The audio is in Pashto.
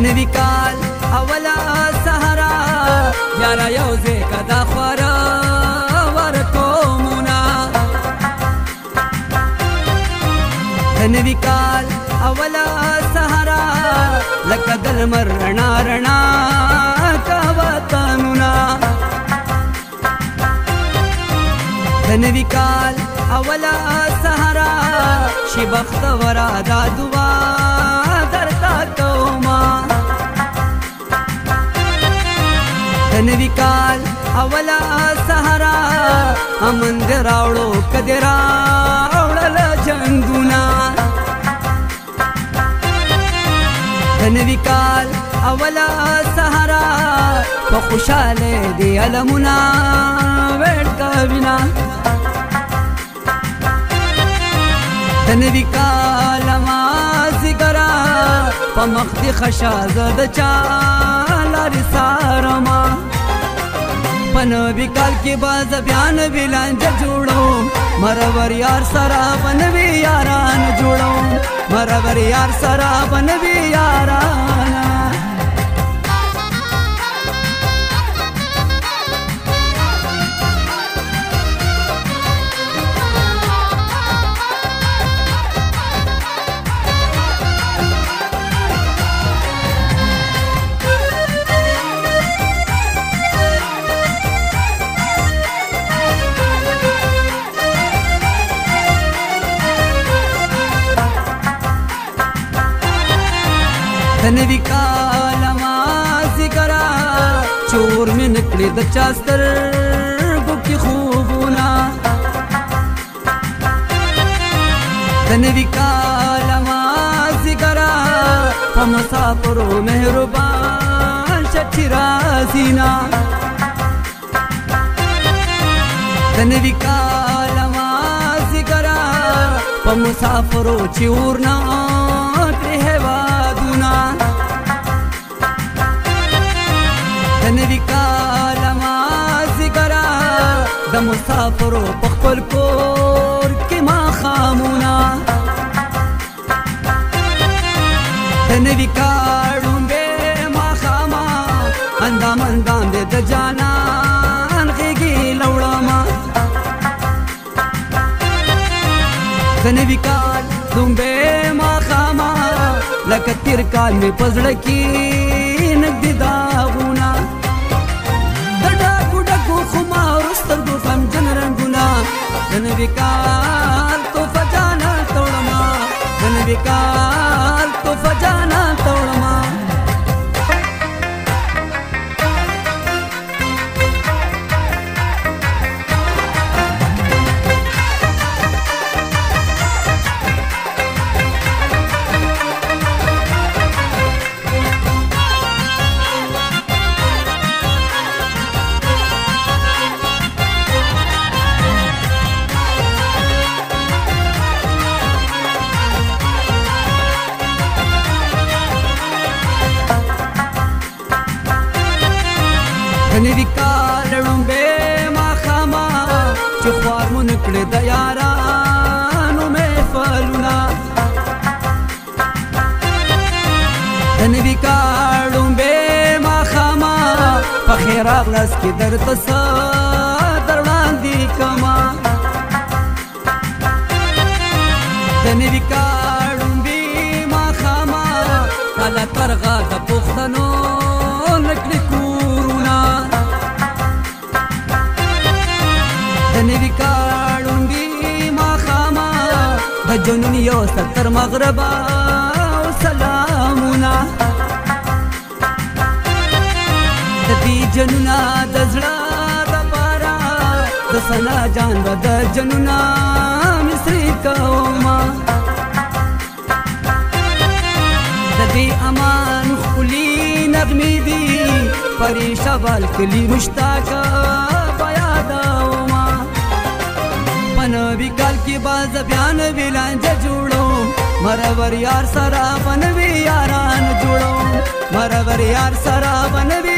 نوی کال اولا سهرا یارا یوزے کدا خورا ورکومونا نوی کال اولا سهرا لکه د لمر رڼا رڼا کا وطنونه نوی کال اولا سهرا شي بختوره دا دعا درته کومه نوی کال اولا سهرا امن دې راوړو که دې راوړل جنګونه نوی کال اولا سهرا په خوشاله دې علمونه ویډ کوینا نوی کال مازیګرا په مخ دې خشازه د چا لارې سارما په نوی کال کې باز بیا نوی لانجه جوړوم مرور یار سره به نوی یاران جوړوم مرور یار سره به نوی یاران نوی کال مازیګرا چور مې نکړې د چا سترګو کې خوبونه نوی کال مازیګرا په مسافرو مهربان شه چې راځي نه نوی کال مازیګرا په مسافرو چې ورنه کړې هېوادونه نوی کال مازیګرا د مسافرو په خپل کور کې ماښامونه نوی کال ړومبې ماښامه اندام اندام دې د جانان غېږې لوړمه نوی کال ړومبې ماښامه لکه تیر کال مې په زړه کې نږدې داغونه د ډاکو ډکو خمارو سترګو غمجن رنګونه د نوي کال تحفه جانان ته وړمه د نوي کال تحفه جانان ته وړمه نوی کال ړومبې ماښامه چې خوار مو نکړې د یارانو محفلونه نوی کال ړومبې ماښامه پخې راغلاس کې درته څه در وړاندې کړمه د نوي کال ړومبې ماښامه کله ترغه د پښتنو نکړې کورونه نوی کال ړومبې ماښامه د جنون یو ستر مغربه او سلامونه د دې جنونه د زړه دپاره د ثنا جان به د جنونه مصري کومه د دې امان ښکلي نغمې دي پرې شبال کلي مشتاقه به یادومه په نوي کال کې باز بیا نوي لانجه جوړوم مرور یار سره به نوي یاران جوړوم مرور یار سره به نوي